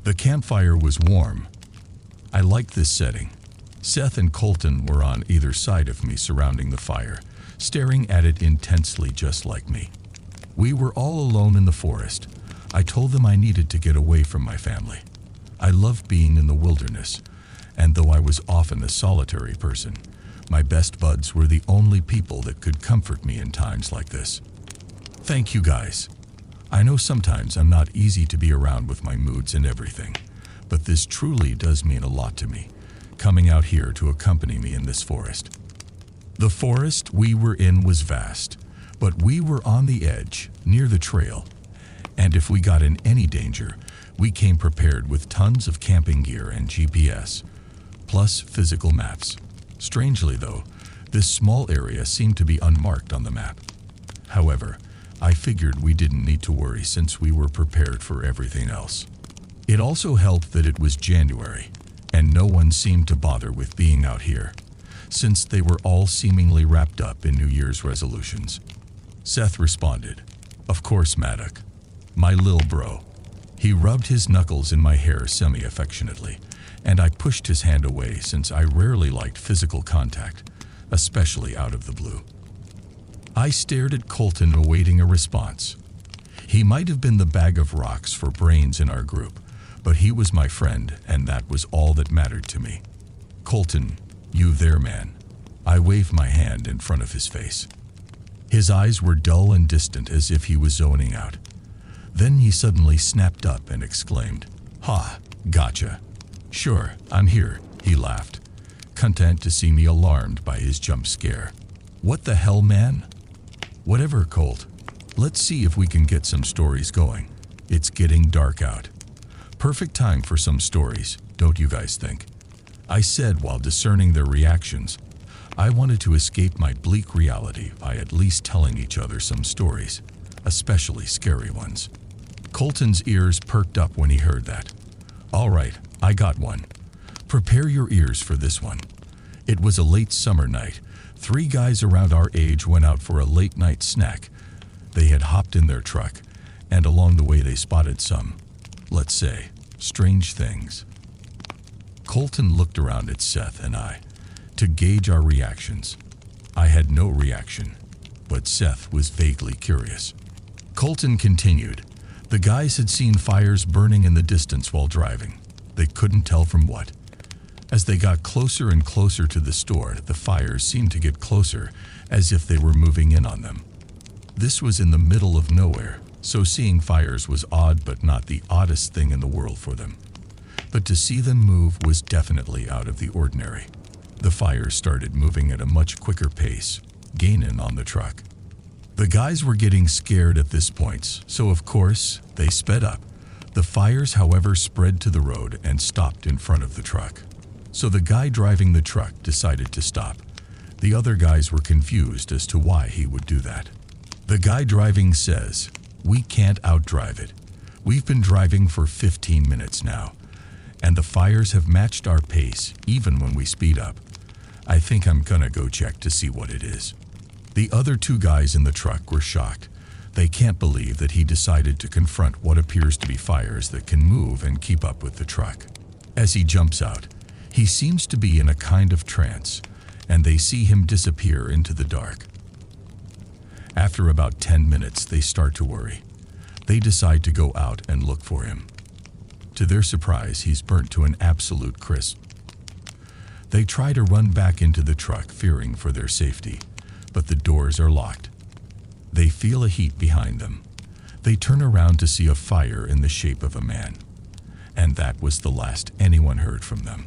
The campfire was warm. I liked this setting. Seth and Colton were on either side of me surrounding the fire, staring at it intensely just like me. We were all alone in the forest. I told them I needed to get away from my family. I love being in the wilderness, and though I was often a solitary person, my best buds were the only people that could comfort me in times like this. Thank you guys. I know sometimes I'm not easy to be around with my moods and everything, but this truly does mean a lot to me, coming out here to accompany me in this forest. The forest we were in was vast, but we were on the edge, near the trail, and if we got in any danger, we came prepared with tons of camping gear and GPS, plus physical maps. Strangely though, this small area seemed to be unmarked on the map. However, I figured we didn't need to worry since we were prepared for everything else. It also helped that it was January, and no one seemed to bother with being out here, since they were all seemingly wrapped up in New Year's resolutions. Seth responded, "Of course, Maddock. My lil bro." He rubbed his knuckles in my hair semi-affectionately, and I pushed his hand away since I rarely liked physical contact, especially out of the blue. I stared at Colton awaiting a response. He might have been the bag of rocks for brains in our group, but he was my friend, and that was all that mattered to me. "Colton, you there, man?" I waved my hand in front of his face. His eyes were dull and distant as if he was zoning out. Then he suddenly snapped up and exclaimed, "Ha, gotcha. Sure, I'm here," he laughed, content to see me alarmed by his jump scare. "What the hell, man?" "Whatever, Colt. Let's see if we can get some stories going. It's getting dark out." Perfect time for some stories, don't you guys think? I said while discerning their reactions. I wanted to escape my bleak reality by at least telling each other some stories, especially scary ones. Colton's ears perked up when he heard that. "All right, I got one. Prepare your ears for this one." It was a late summer night. 3 guys around our age went out for a late night snack. They had hopped in their truck, and along the way they spotted some, let's say, strange things. Colton looked around at Seth and I to gauge our reactions. I had no reaction, but Seth was vaguely curious. Colton continued. The guys had seen fires burning in the distance while driving. They couldn't tell from what. As they got closer and closer to the store, the fires seemed to get closer, as if they were moving in on them. This was in the middle of nowhere, so seeing fires was odd but not the oddest thing in the world for them. But to see them move was definitely out of the ordinary. The fires started moving at a much quicker pace, gaining on the truck. The guys were getting scared at this point, so of course, they sped up. The fires, however, spread to the road and stopped in front of the truck. So the guy driving the truck decided to stop. The other guys were confused as to why he would do that. The guy driving says, "We can't outdrive it. We've been driving for 15 minutes now, and the fires have matched our pace even when we speed up. I think I'm gonna go check to see what it is." The other 2 guys in the truck were shocked. They can't believe that he decided to confront what appears to be fires that can move and keep up with the truck. As he jumps out, he seems to be in a kind of trance, and they see him disappear into the dark. After about 10 minutes, they start to worry. They decide to go out and look for him. To their surprise, he's burnt to an absolute crisp. They try to run back into the truck, fearing for their safety, but the doors are locked. They feel a heat behind them. They turn around to see a fire in the shape of a man, and that was the last anyone heard from them.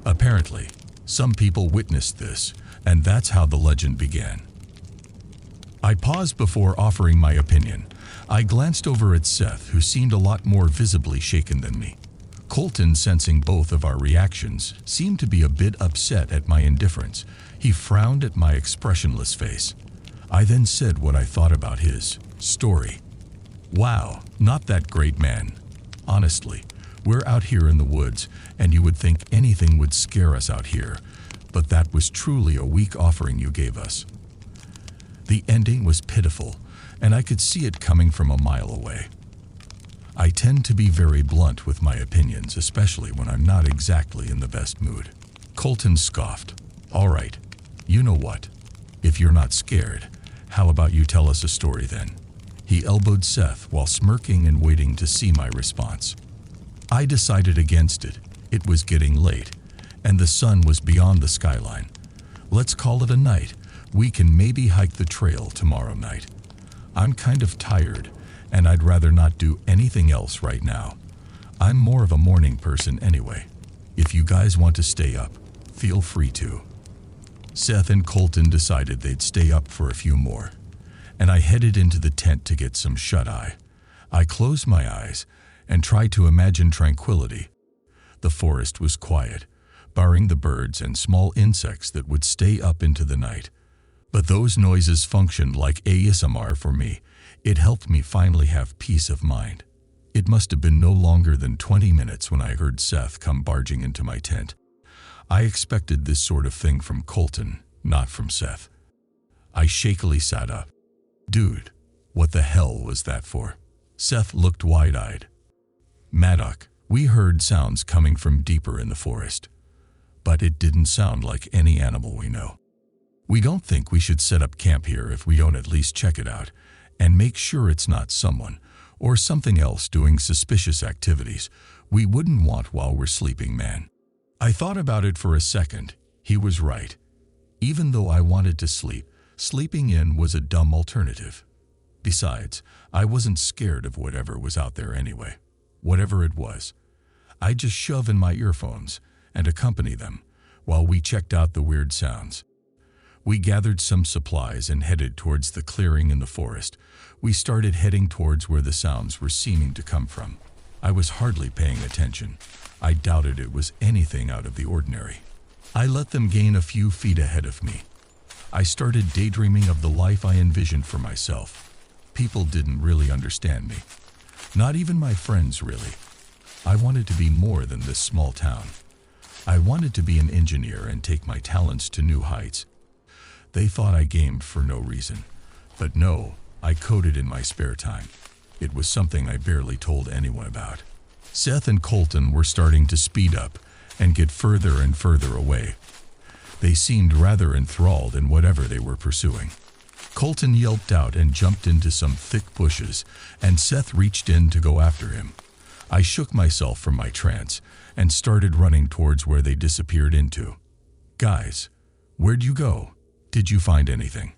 Apparently, some people witnessed this, and that's how the legend began. I paused before offering my opinion. I glanced over at Seth, who seemed a lot more visibly shaken than me. Colton, sensing both of our reactions, seemed to be a bit upset at my indifference. He frowned at my expressionless face. I then said what I thought about his story. "Wow, not that great, man. Honestly, we're out here in the woods, and you would think anything would scare us out here, but that was truly a weak offering you gave us." The ending was pitiful, and I could see it coming from a mile away. I tend to be very blunt with my opinions, especially when I'm not exactly in the best mood. Colton scoffed. All right, you know what? If you're not scared, how about you tell us a story then? He elbowed Seth while smirking and waiting to see my response. I decided against it. It was getting late, and the sun was beyond the skyline. Let's call it a night. We can maybe hike the trail tomorrow night. I'm kind of tired, and I'd rather not do anything else right now. I'm more of a morning person anyway. If you guys want to stay up, feel free to. Seth and Colton decided they'd stay up for a few more, and I headed into the tent to get some shut-eye. I closed my eyes and tried to imagine tranquility. The forest was quiet, barring the birds and small insects that would stay up into the night. But those noises functioned like ASMR for me. It helped me finally have peace of mind. It must have been no longer than 20 minutes when I heard Seth come barging into my tent. I expected this sort of thing from Colton, not from Seth. I shakily sat up. Dude, what the hell was that for? Seth looked wide-eyed. Maddock, we heard sounds coming from deeper in the forest, but it didn't sound like any animal we know. We don't think we should set up camp here if we don't at least check it out and make sure it's not someone or something else doing suspicious activities we wouldn't want while we're sleeping, man. I thought about it for a second. He was right. Even though I wanted to sleep, sleeping in was a dumb alternative. Besides, I wasn't scared of whatever was out there anyway. Whatever it was, I'd just shove in my earphones and accompany them while we checked out the weird sounds. We gathered some supplies and headed towards the clearing in the forest. We started heading towards where the sounds were seeming to come from. I was hardly paying attention. I doubted it was anything out of the ordinary. I let them gain a few feet ahead of me. I started daydreaming of the life I envisioned for myself. People didn't really understand me. Not even my friends, really. I wanted to be more than this small town. I wanted to be an engineer and take my talents to new heights. They thought I gamed for no reason. But no, I coded in my spare time. It was something I barely told anyone about. Seth and Colton were starting to speed up and get further and further away. They seemed rather enthralled in whatever they were pursuing. Colton yelped out and jumped into some thick bushes, and Seth reached in to go after him. I shook myself from my trance and started running towards where they disappeared into. Guys, where'd you go? Did you find anything?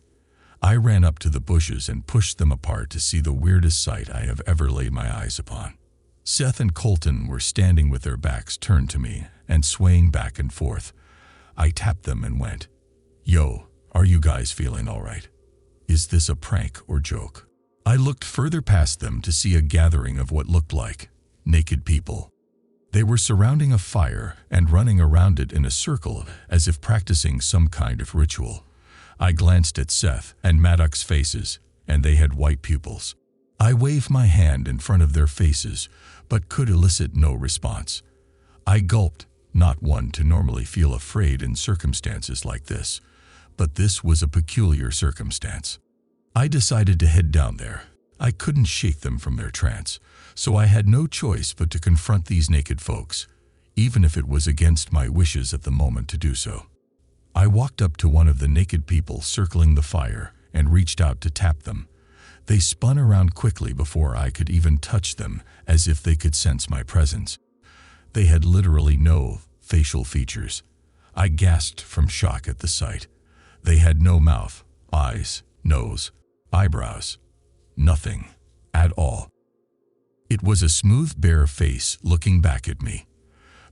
I ran up to the bushes and pushed them apart to see the weirdest sight I have ever laid my eyes upon. Seth and Colton were standing with their backs turned to me and swaying back and forth. I tapped them and went, "Yo, are you guys feeling all right? Is this a prank or joke?" I looked further past them to see a gathering of what looked like naked people. They were surrounding a fire and running around it in a circle as if practicing some kind of ritual. I glanced at Seth and Maddox's faces, and they had white pupils. I waved my hand in front of their faces, but could elicit no response. I gulped, not one to normally feel afraid in circumstances like this, but this was a peculiar circumstance. I decided to head down there. I couldn't shake them from their trance, so I had no choice but to confront these naked folks, even if it was against my wishes at the moment to do so. I walked up to one of the naked people circling the fire and reached out to tap them. They spun around quickly before I could even touch them, as if they could sense my presence. They had literally no facial features. I gasped from shock at the sight. They had no mouth, eyes, nose, eyebrows. Nothing at all. It was a smooth, bare face looking back at me.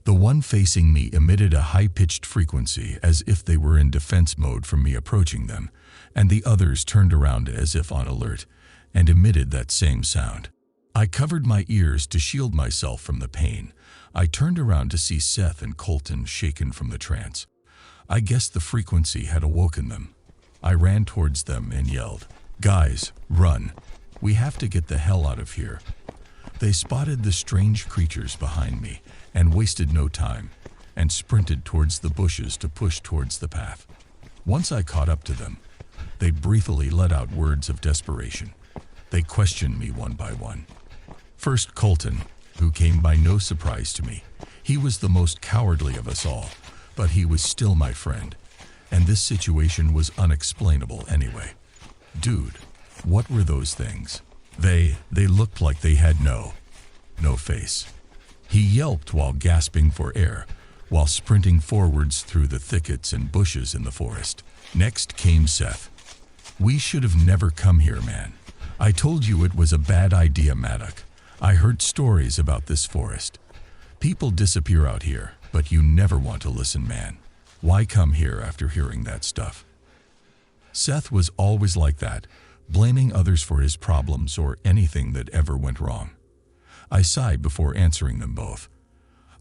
The one facing me emitted a high-pitched frequency as if they were in defense mode from me approaching them, and the others turned around as if on alert and emitted that same sound. I covered my ears to shield myself from the pain. I turned around to see Seth and Colton shaken from the trance. I guessed the frequency had awoken them. I ran towards them and yelled, "Guys, run! We have to get the hell out of here." They spotted the strange creatures behind me and wasted no time and sprinted towards the bushes to push towards the path. Once I caught up to them, they briefly let out words of desperation. They questioned me one by one. First, Colton, who came by no surprise to me. He was the most cowardly of us all, but he was still my friend, and this situation was unexplainable anyway. Dude, what were those things? They looked like they had no face. He yelped while gasping for air, while sprinting forwards through the thickets and bushes in the forest. Next came Seth. We should have never come here, man. I told you it was a bad idea, Maddock. I heard stories about this forest. People disappear out here, but you never want to listen, man. Why come here after hearing that stuff? Seth was always like that, blaming others for his problems or anything that ever went wrong. I sighed before answering them both.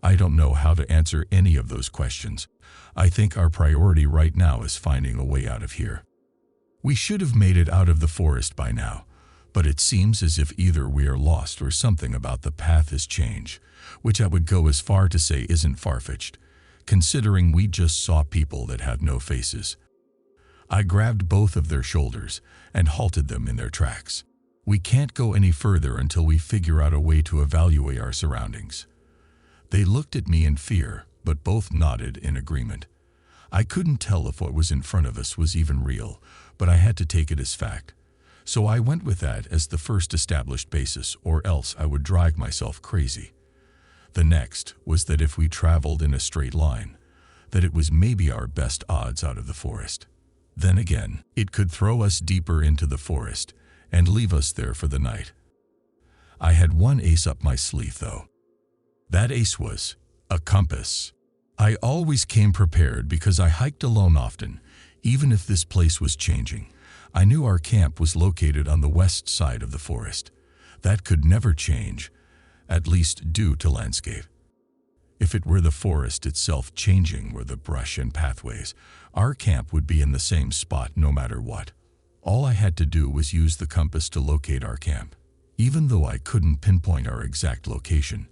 I don't know how to answer any of those questions. I think our priority right now is finding a way out of here. We should have made it out of the forest by now, but it seems as if either we are lost or something about the path has changed, which I would go as far to say isn't far-fetched, considering we just saw people that had no faces. I grabbed both of their shoulders and halted them in their tracks. We can't go any further until we figure out a way to evaluate our surroundings. They looked at me in fear, but both nodded in agreement. I couldn't tell if what was in front of us was even real, but I had to take it as fact. So I went with that as the first established basis, or else I would drive myself crazy. The next was that if we traveled in a straight line, that it was maybe our best odds out of the forest. Then again, it could throw us deeper into the forest and leave us there for the night. I had one ace up my sleeve, though. That ace was a compass. I always came prepared because I hiked alone often, even if this place was changing. I knew our camp was located on the west side of the forest. That could never change, at least due to landscape. If it were the forest itself changing or the brush and pathways, our camp would be in the same spot no matter what. All I had to do was use the compass to locate our camp. Even though I couldn't pinpoint our exact location,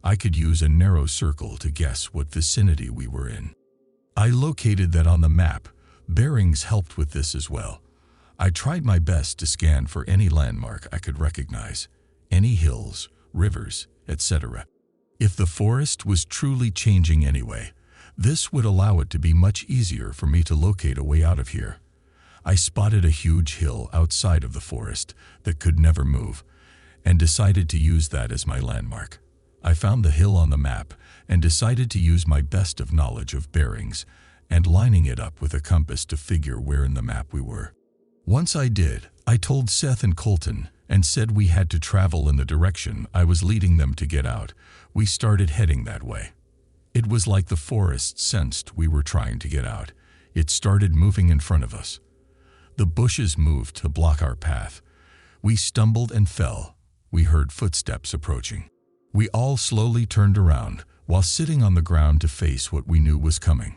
I could use a narrow circle to guess what vicinity we were in. I located that on the map. Bearings helped with this as well. I tried my best to scan for any landmark I could recognize, any hills, rivers, etc. If the forest was truly changing anyway, this would allow it to be much easier for me to locate a way out of here. I spotted a huge hill outside of the forest that could never move, and decided to use that as my landmark. I found the hill on the map and decided to use my best of knowledge of bearings and lining it up with a compass to figure where in the map we were. Once I did, I told Seth and Colton and said we had to travel in the direction I was leading them to get out. We started heading that way. It was like the forest sensed we were trying to get out. It started moving in front of us. The bushes moved to block our path. We stumbled and fell. We heard footsteps approaching. We all slowly turned around while sitting on the ground to face what we knew was coming.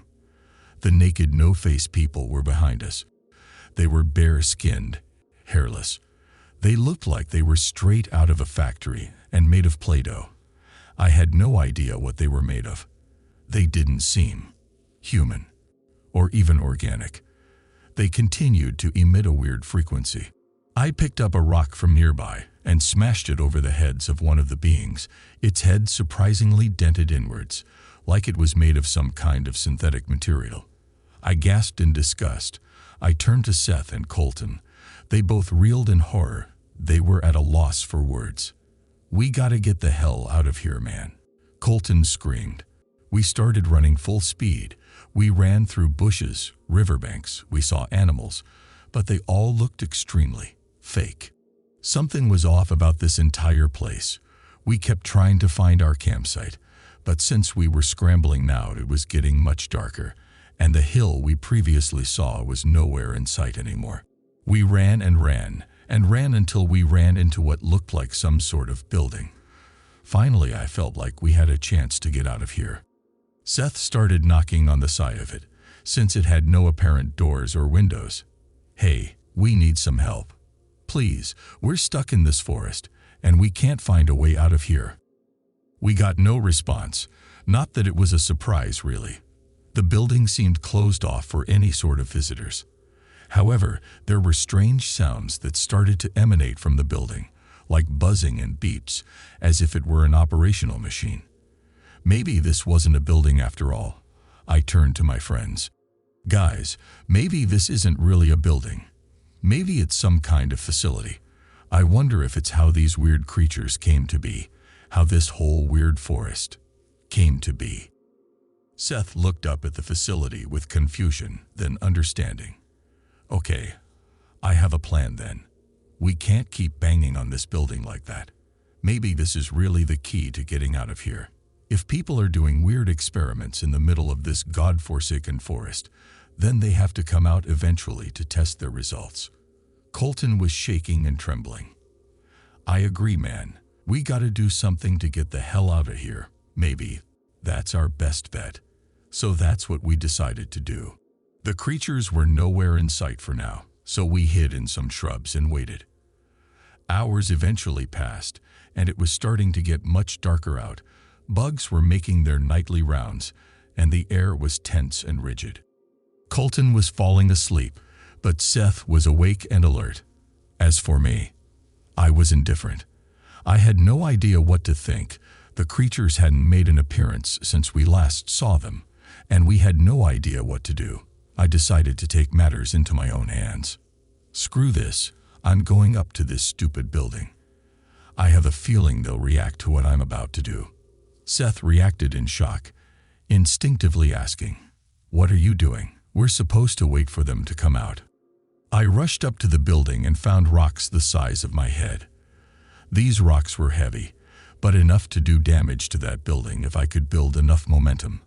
The naked, no-face people were behind us. They were bare-skinned, hairless. They looked like they were straight out of a factory and made of Play-Doh. I had no idea what they were made of. They didn't seem human or even organic. They continued to emit a weird frequency. I picked up a rock from nearby and smashed it over the heads of one of the beings, its head surprisingly dented inwards, like it was made of some kind of synthetic material. I gasped in disgust. I turned to Seth and Colton. They both reeled in horror. They were at a loss for words. "We gotta get the hell out of here, man," Colton screamed. We started running full speed. We ran through bushes, riverbanks, we saw animals, but they all looked extremely fake. Something was off about this entire place. We kept trying to find our campsite, but since we were scrambling now, it was getting much darker, and the hill we previously saw was nowhere in sight anymore. We ran and ran, and ran until we ran into what looked like some sort of building. Finally, I felt like we had a chance to get out of here. Seth started knocking on the side of it, since it had no apparent doors or windows. "Hey, we need some help. Please, we're stuck in this forest, and we can't find a way out of here." We got no response, not that it was a surprise really. The building seemed closed off for any sort of visitors. However, there were strange sounds that started to emanate from the building, like buzzing and beeps, as if it were an operational machine. Maybe this wasn't a building after all. I turned to my friends. Guys, maybe this isn't really a building. Maybe it's some kind of facility. I wonder if it's how these weird creatures came to be, how this whole weird forest came to be. Seth looked up at the facility with confusion, then understanding. Okay, I have a plan then. We can't keep banging on this building like that. Maybe this is really the key to getting out of here. If people are doing weird experiments in the middle of this God-forsaken forest, then they have to come out eventually to test their results. Colton was shaking and trembling. I agree, man. We gotta do something to get the hell out of here. Maybe that's our best bet. So that's what we decided to do. The creatures were nowhere in sight for now, so we hid in some shrubs and waited. Hours eventually passed, and it was starting to get much darker out. Bugs were making their nightly rounds, and the air was tense and rigid. Colton was falling asleep, but Seth was awake and alert. As for me, I was indifferent. I had no idea what to think. The creatures hadn't made an appearance since we last saw them, and we had no idea what to do. I decided to take matters into my own hands. Screw this, I'm going up to this stupid building. I have a feeling they'll react to what I'm about to do. Seth reacted in shock, instinctively asking, "What are you doing? We're supposed to wait for them to come out." I rushed up to the building and found rocks the size of my head. These rocks were heavy, but enough to do damage to that building if I could build enough momentum.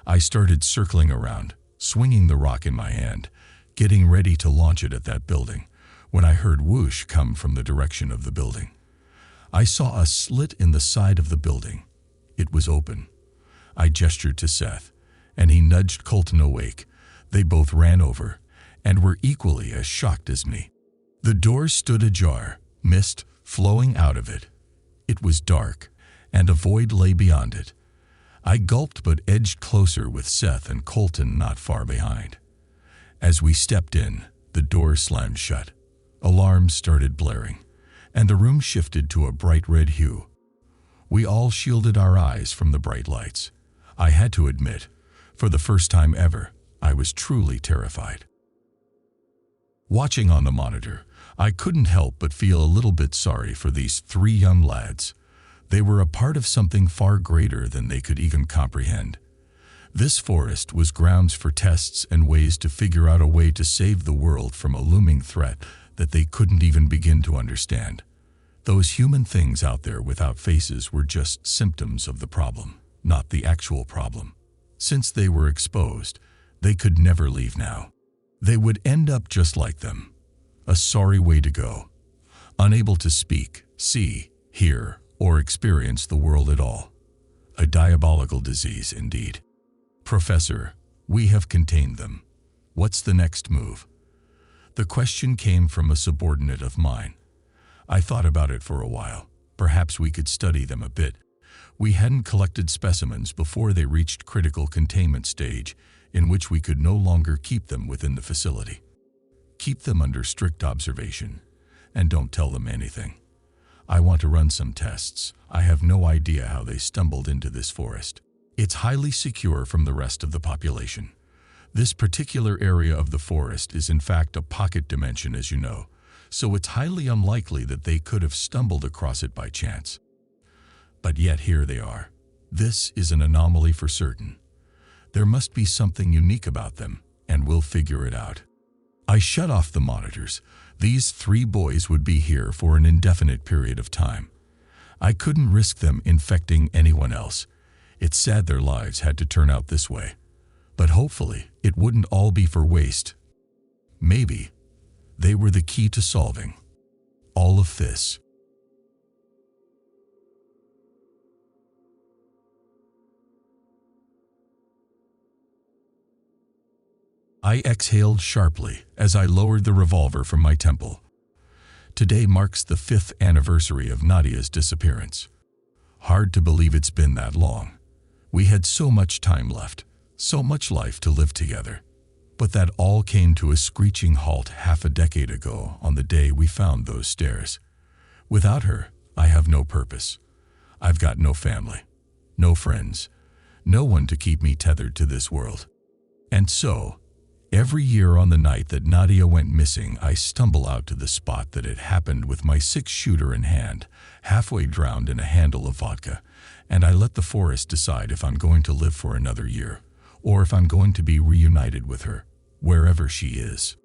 I started circling around, swinging the rock in my hand, getting ready to launch it at that building, when I heard whoosh come from the direction of the building. I saw a slit in the side of the building. It was open. I gestured to Seth, and he nudged Colton awake. They both ran over, and were equally as shocked as me. The door stood ajar, mist flowing out of it. It was dark, and a void lay beyond it. I gulped but edged closer with Seth and Colton not far behind. As we stepped in, the door slammed shut. Alarms started blaring, and the room shifted to a bright red hue. We all shielded our eyes from the bright lights. I had to admit, for the first time ever, I was truly terrified. Watching on the monitor, I couldn't help but feel a little bit sorry for these three young lads. They were a part of something far greater than they could even comprehend. This forest was grounds for tests and ways to figure out a way to save the world from a looming threat that they couldn't even begin to understand. Those human things out there without faces were just symptoms of the problem, not the actual problem. Since they were exposed, they could never leave now. They would end up just like them. A sorry way to go. Unable to speak, see, hear, or experience the world at all. A diabolical disease indeed. Professor, we have contained them. What's the next move? The question came from a subordinate of mine. I thought about it for a while. Perhaps we could study them a bit. We hadn't collected specimens before they reached critical containment stage, in which we could no longer keep them within the facility. Keep them under strict observation, and don't tell them anything. I want to run some tests. I have no idea how they stumbled into this forest. It's highly secure from the rest of the population. This particular area of the forest is in fact a pocket dimension, as you know, so it's highly unlikely that they could have stumbled across it by chance. But yet here they are. This is an anomaly for certain. There must be something unique about them, and we'll figure it out. I shut off the monitors. These three boys would be here for an indefinite period of time. I couldn't risk them infecting anyone else. It's sad their lives had to turn out this way. But hopefully, it wouldn't all be for waste. Maybe they were the key to solving all of this. I exhaled sharply as I lowered the revolver from my temple. Today marks the 5th anniversary of Nadia's disappearance. Hard to believe it's been that long. We had so much time left, so much life to live together. But that all came to a screeching halt half a decade ago on the day we found those stairs. Without her, I have no purpose. I've got no family, no friends, no one to keep me tethered to this world. And so, every year on the night that Nadia went missing, I stumble out to the spot that it happened with my 6-shooter in hand, halfway drowned in a handle of vodka, and I let the forest decide if I'm going to live for another year, or if I'm going to be reunited with her, wherever she is.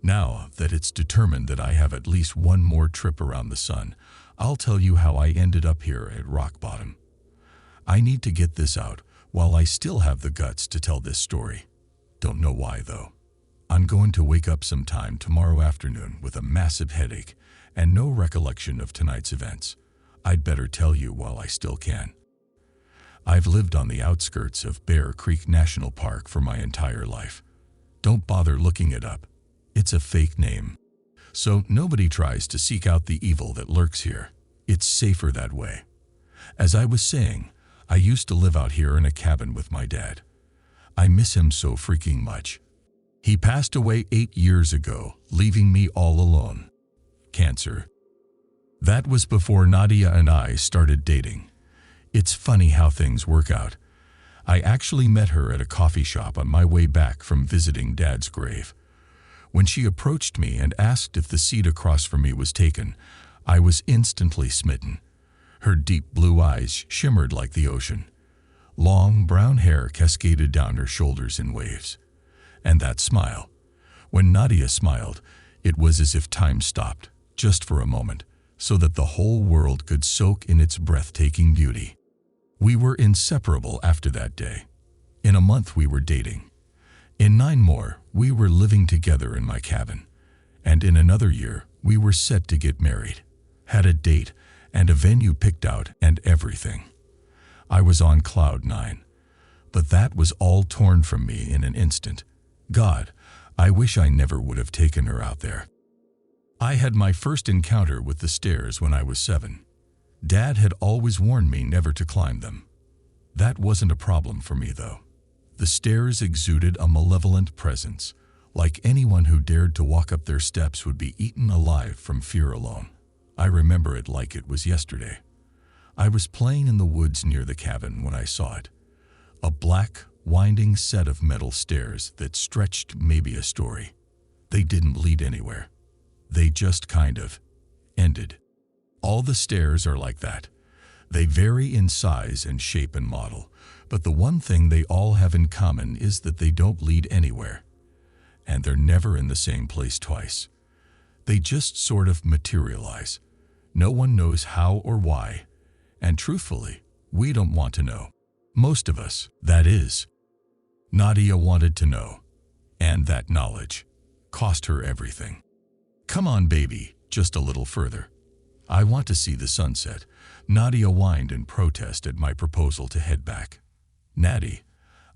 Now that it's determined that I have at least one more trip around the sun, I'll tell you how I ended up here at rock bottom. I need to get this out while I still have the guts to tell this story. Don't know why, though. I'm going to wake up sometime tomorrow afternoon with a massive headache and no recollection of tonight's events. I'd better tell you while I still can. I've lived on the outskirts of Bear Creek National Park for my entire life. Don't bother looking it up. It's a fake name. So nobody tries to seek out the evil that lurks here. It's safer that way. As I was saying, I used to live out here in a cabin with my dad. I miss him so freaking much. He passed away 8 years ago, leaving me all alone. Cancer. That was before Nadia and I started dating. It's funny how things work out. I actually met her at a coffee shop on my way back from visiting Dad's grave. When she approached me and asked if the seat across from me was taken, I was instantly smitten. Her deep blue eyes shimmered like the ocean. Long brown hair cascaded down her shoulders in waves. And that smile. When Nadia smiled, it was as if time stopped, just for a moment, so that the whole world could soak in its breathtaking beauty. We were inseparable after that day. In a month we were dating. In 9 more, we were living together in my cabin. And in another year, we were set to get married. Had a date and a venue picked out and everything. I was on cloud 9. But that was all torn from me in an instant. God, I wish I never would have taken her out there. I had my first encounter with the stairs when I was 7. Dad had always warned me never to climb them. That wasn't a problem for me, though. The stairs exuded a malevolent presence, like anyone who dared to walk up their steps would be eaten alive from fear alone. I remember it like it was yesterday. I was playing in the woods near the cabin when I saw it. A black, winding set of metal stairs that stretched maybe a story. They didn't lead anywhere. They just kind of ended. All the stairs are like that. They vary in size and shape and model, but the one thing they all have in common is that they don't lead anywhere. And they're never in the same place twice. They just sort of materialize. No one knows how or why. And truthfully, we don't want to know. Most of us, that is. Nadia wanted to know. And that knowledge cost her everything. Come on, baby, just a little further. I want to see the sunset. Nadia whined in protest at my proposal to head back. Natty,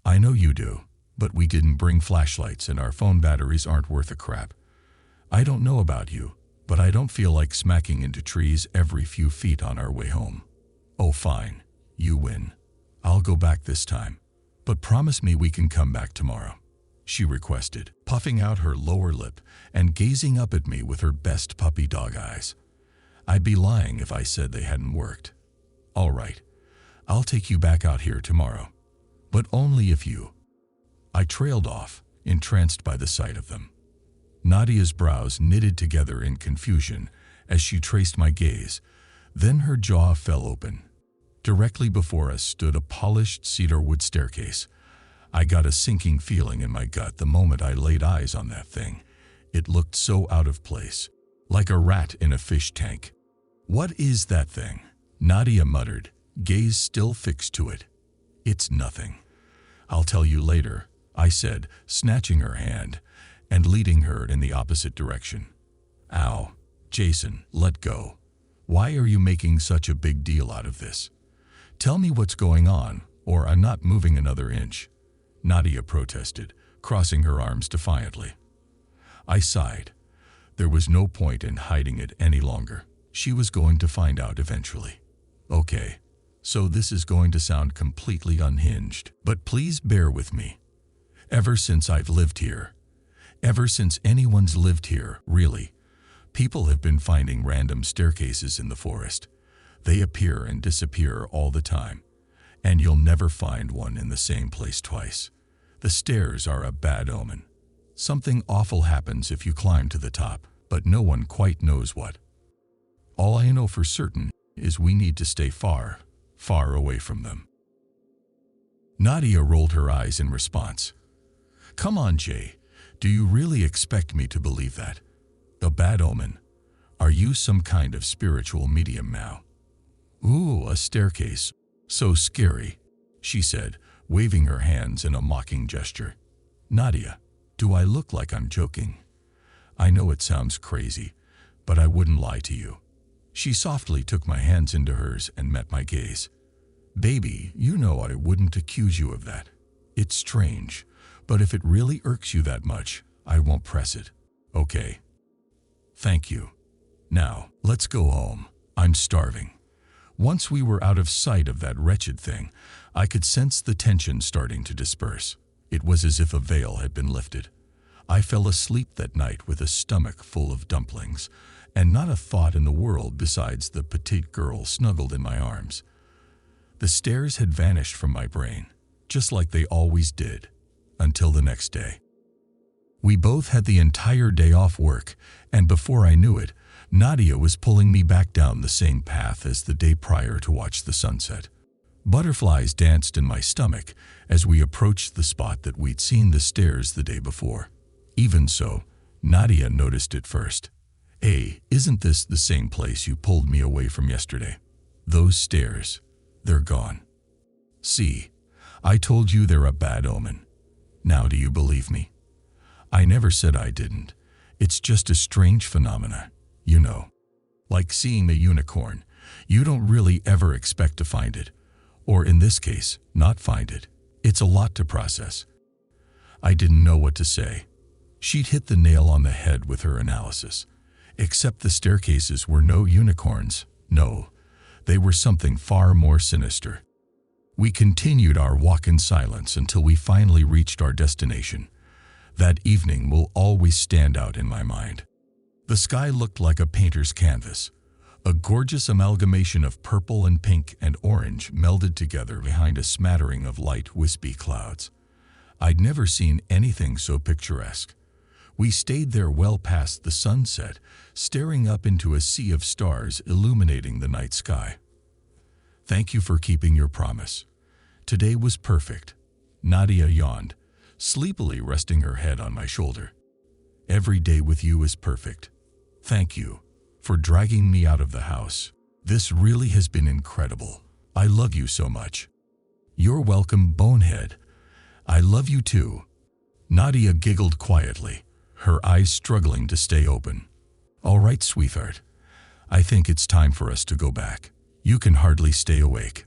I know you do, but we didn't bring flashlights and our phone batteries aren't worth a crap. I don't know about you, but I don't feel like smacking into trees every few feet on our way home. Oh, fine. You win. I'll go back this time. But promise me we can come back tomorrow, she requested, puffing out her lower lip and gazing up at me with her best puppy dog eyes. I'd be lying if I said they hadn't worked. All right. I'll take you back out here tomorrow. But only if you... I trailed off, entranced by the sight of them. Nadia's brows knitted together in confusion as she traced my gaze. Then her jaw fell open. Directly before us stood a polished cedarwood staircase. I got a sinking feeling in my gut the moment I laid eyes on that thing. It looked so out of place, like a rat in a fish tank. What is that thing? Nadia muttered, gaze still fixed to it. It's nothing. I'll tell you later, I said, snatching her hand and leading her in the opposite direction. Ow, Jason, let go. Why are you making such a big deal out of this? Tell me what's going on, or I'm not moving another inch. Nadia protested, crossing her arms defiantly. I sighed. There was no point in hiding it any longer. She was going to find out eventually. Okay, so this is going to sound completely unhinged, but please bear with me. Ever since I've lived here, ever since anyone's lived here, really, People have been finding random staircases in the forest. They appear and disappear all the time, and you'll never find one in the same place twice. The stairs are a bad omen. Something awful happens if you climb to the top, but no one quite knows what. All I know for certain is we need to stay far, far away from them." Nadia rolled her eyes in response. "Come on, Jay. Do you really expect me to believe that? A bad omen? Are you some kind of spiritual medium now?" "Ooh, a staircase. So scary," she said, waving her hands in a mocking gesture. "Nadia, do I look like I'm joking? I know it sounds crazy, but I wouldn't lie to you." She softly took my hands into hers and met my gaze. "Baby, you know I wouldn't accuse you of that. It's strange, but if it really irks you that much, I won't press it, okay? Thank you. Now, let's go home. I'm starving." Once we were out of sight of that wretched thing, I could sense the tension starting to disperse. It was as if a veil had been lifted. I fell asleep that night with a stomach full of dumplings, and not a thought in the world besides the petite girl snuggled in my arms. The stairs had vanished from my brain, just like they always did, until the next day. We both had the entire day off work, and before I knew it, Nadia was pulling me back down the same path as the day prior to watch the sunset. Butterflies danced in my stomach as we approached the spot that we'd seen the stairs the day before. Even so, Nadia noticed it first. "Hey, isn't this the same place you pulled me away from yesterday? Those stairs, they're gone. See, I told you they're a bad omen. Now do you believe me?" "I never said I didn't. It's just a strange phenomena, you know. Like seeing a unicorn. You don't really ever expect to find it, or in this case, not find it. It's a lot to process." I didn't know what to say. She'd hit the nail on the head with her analysis. Except the staircases were no unicorns. No, they were something far more sinister. We continued our walk in silence until we finally reached our destination. That evening will always stand out in my mind. The sky looked like a painter's canvas. A gorgeous amalgamation of purple and pink and orange melded together behind a smattering of light, wispy clouds. I'd never seen anything so picturesque. We stayed there well past the sunset, staring up into a sea of stars illuminating the night sky. "Thank you for keeping your promise. Today was perfect." Nadia yawned, sleepily resting her head on my shoulder. "Every day with you is perfect. Thank you for dragging me out of the house. This really has been incredible. I love you so much." "You're welcome, bonehead. I love you too." Nadia giggled quietly, her eyes struggling to stay open. "All right, sweetheart. I think it's time for us to go back. You can hardly stay awake."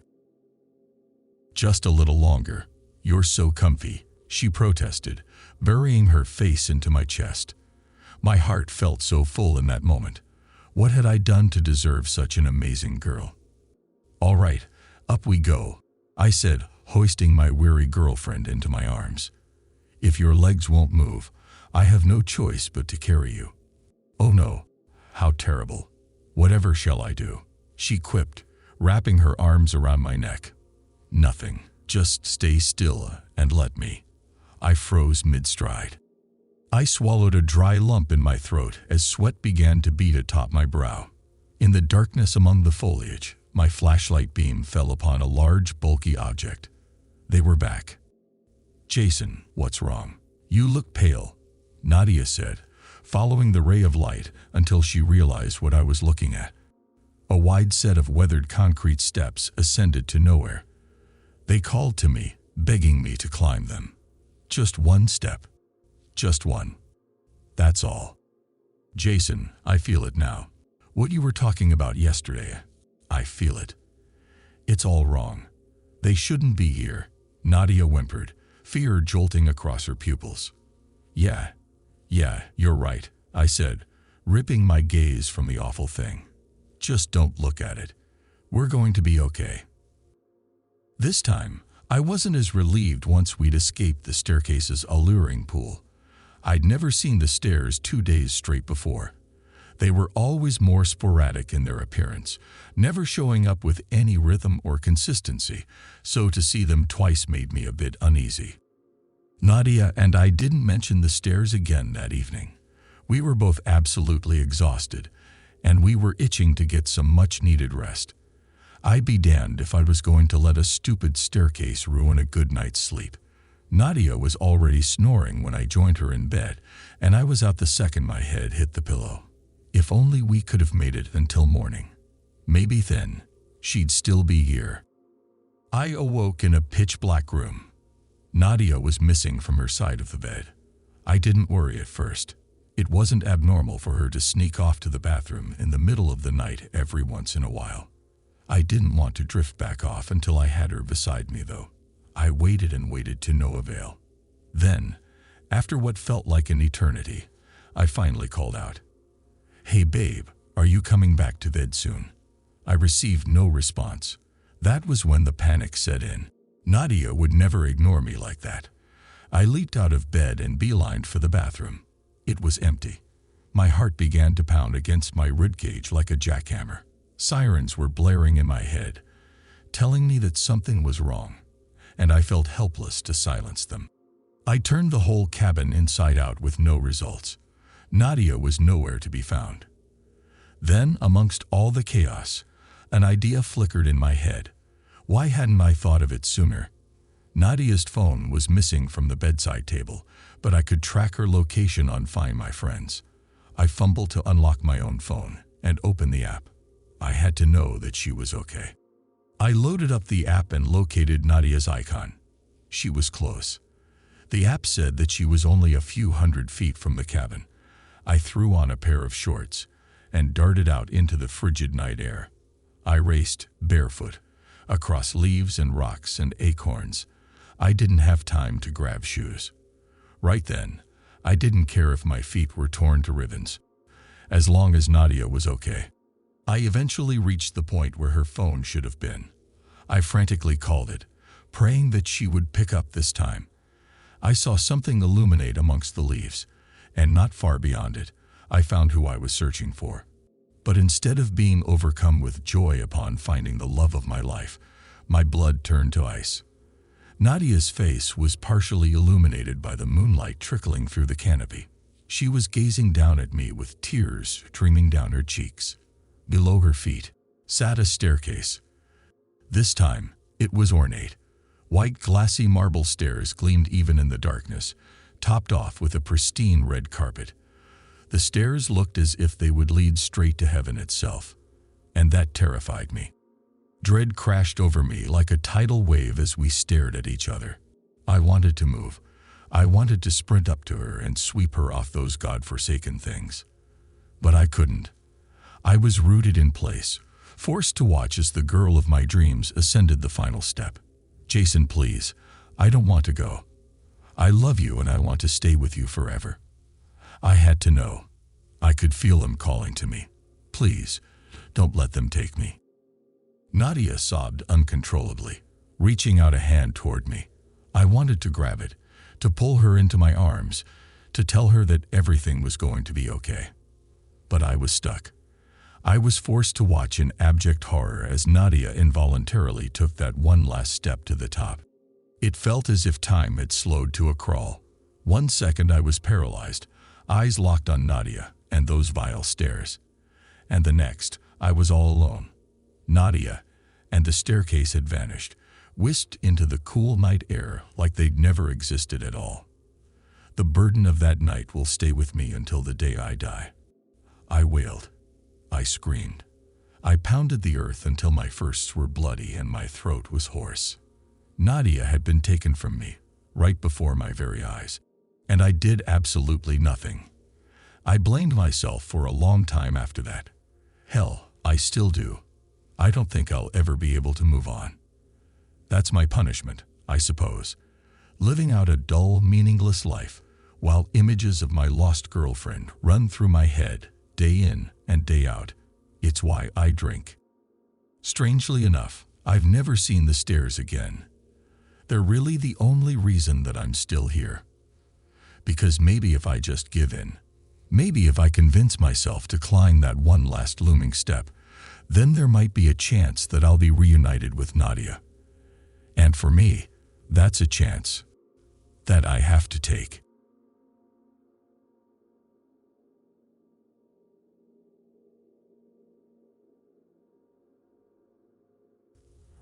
"Just a little longer. You're so comfy," she protested, burying her face into my chest. My heart felt so full in that moment. What had I done to deserve such an amazing girl? "All right, up we go," I said, hoisting my weary girlfriend into my arms. "If your legs won't move, I have no choice but to carry you." "Oh no, how terrible. Whatever shall I do?" she quipped, wrapping her arms around my neck. "Nothing. Just stay still and let me." I froze mid-stride. I swallowed a dry lump in my throat as sweat began to bead atop my brow. In the darkness among the foliage, my flashlight beam fell upon a large, bulky object. They were back. "Jason, what's wrong? You look pale," Nadia said, following the ray of light until she realized what I was looking at. A wide set of weathered concrete steps ascended to nowhere. They called to me, begging me to climb them. Just one step. Just one. That's all. "Jason, I feel it now. What you were talking about yesterday, I feel it. It's all wrong. They shouldn't be here," Nadia whimpered, fear jolting across her pupils. Yeah, you're right," I said, ripping my gaze from the awful thing. "Just don't look at it. We're going to be okay." This time, I wasn't as relieved once we'd escaped the staircase's alluring pool. I'd never seen the stairs 2 days straight before. They were always more sporadic in their appearance, never showing up with any rhythm or consistency, so to see them twice made me a bit uneasy. Nadia and I didn't mention the stairs again that evening. We were both absolutely exhausted, and we were itching to get some much-needed rest. I'd be damned if I was going to let a stupid staircase ruin a good night's sleep. Nadia was already snoring when I joined her in bed, and I was out the second my head hit the pillow. If only we could have made it until morning. Maybe then, she'd still be here. I awoke in a pitch-black room. Nadia was missing from her side of the bed. I didn't worry at first. It wasn't abnormal for her to sneak off to the bathroom in the middle of the night every once in a while. I didn't want to drift back off until I had her beside me, though. I waited and waited to no avail. Then, after what felt like an eternity, I finally called out, "Hey babe, are you coming back to bed soon?" I received no response. That was when the panic set in. Nadia would never ignore me like that. I leaped out of bed and beelined for the bathroom. It was empty. My heart began to pound against my ribcage like a jackhammer. Sirens were blaring in my head, telling me that something was wrong, and I felt helpless to silence them. I turned the whole cabin inside out with no results. Nadia was nowhere to be found. Then, amongst all the chaos, an idea flickered in my head. Why hadn't I thought of it sooner? Nadia's phone was missing from the bedside table, but I could track her location on Find My Friends. I fumbled to unlock my own phone and open the app. I had to know that she was okay. I loaded up the app and located Nadia's icon. She was close. The app said that she was only a few hundred feet from the cabin. I threw on a pair of shorts and darted out into the frigid night air. I raced, barefoot, across leaves and rocks and acorns. I didn't have time to grab shoes. Right then, I didn't care if my feet were torn to ribbons, as long as Nadia was okay. I eventually reached the point where her phone should have been. I frantically called it, praying that she would pick up this time. I saw something illuminate amongst the leaves, and not far beyond it, I found who I was searching for. But instead of being overcome with joy upon finding the love of my life, my blood turned to ice. Nadia's face was partially illuminated by the moonlight trickling through the canopy. She was gazing down at me with tears streaming down her cheeks. Below her feet sat a staircase. This time, it was ornate. White glassy marble stairs gleamed even in the darkness, topped off with a pristine red carpet. The stairs looked as if they would lead straight to heaven itself, and that terrified me. Dread crashed over me like a tidal wave as we stared at each other. I wanted to move. I wanted to sprint up to her and sweep her off those godforsaken things. But I couldn't. I was rooted in place, forced to watch as the girl of my dreams ascended the final step. "Jason, please, I don't want to go. I love you and I want to stay with you forever." I had to know. I could feel them calling to me. "Please, don't let them take me." Nadia sobbed uncontrollably, reaching out a hand toward me. I wanted to grab it, to pull her into my arms, to tell her that everything was going to be okay. But I was stuck. I was forced to watch in abject horror as Nadia involuntarily took that one last step to the top. It felt as if time had slowed to a crawl. 1 second I was paralyzed, eyes locked on Nadia and those vile stairs. And the next, I was all alone. Nadia and the staircase had vanished, whisked into the cool night air like they'd never existed at all. The burden of that night will stay with me until the day I die. I wailed. I screamed. I pounded the earth until my fists were bloody and my throat was hoarse. Nadia had been taken from me, right before my very eyes, and I did absolutely nothing. I blamed myself for a long time after that. Hell, I still do. I don't think I'll ever be able to move on. That's my punishment, I suppose. Living out a dull, meaningless life, while images of my lost girlfriend run through my head, day in and day out. It's why I drink. Strangely enough, I've never seen the stairs again. They're really the only reason that I'm still here. Because maybe if I just give in, Maybe if I convince myself to climb that one last looming step, then there might be a chance that I'll be reunited with Nadia. And for me, that's a chance that I have to take.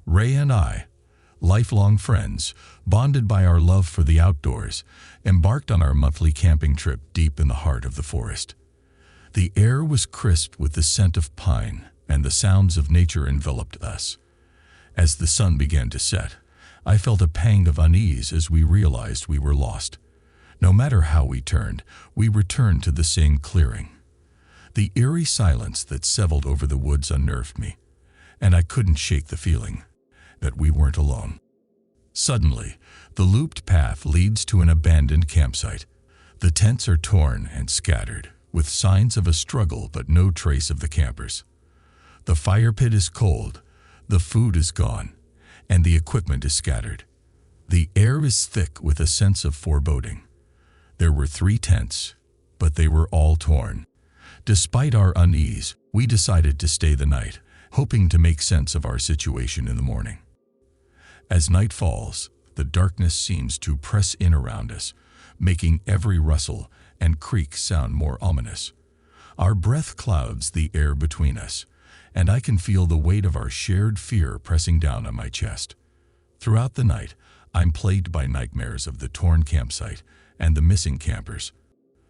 Ray and I, lifelong friends, bonded by our love for the outdoors, embarked on our monthly camping trip deep in the heart of the forest. The air was crisp with the scent of pine, and the sounds of nature enveloped us. As the sun began to set, I felt a pang of unease as we realized we were lost. No matter how we turned, we returned to the same clearing. The eerie silence that settled over the woods unnerved me, and I couldn't shake the feeling that we weren't alone. Suddenly, the looped path leads to an abandoned campsite. The tents are torn and scattered, with signs of a struggle but no trace of the campers. The fire pit is cold, the food is gone, and the equipment is scattered. The air is thick with a sense of foreboding. There were 3 tents, but they were all torn. Despite our unease, we decided to stay the night, hoping to make sense of our situation in the morning. As night falls, the darkness seems to press in around us, making every rustle and creak sound more ominous. Our breath clouds the air between us, and I can feel the weight of our shared fear pressing down on my chest. Throughout the night, I'm plagued by nightmares of the torn campsite and the missing campers.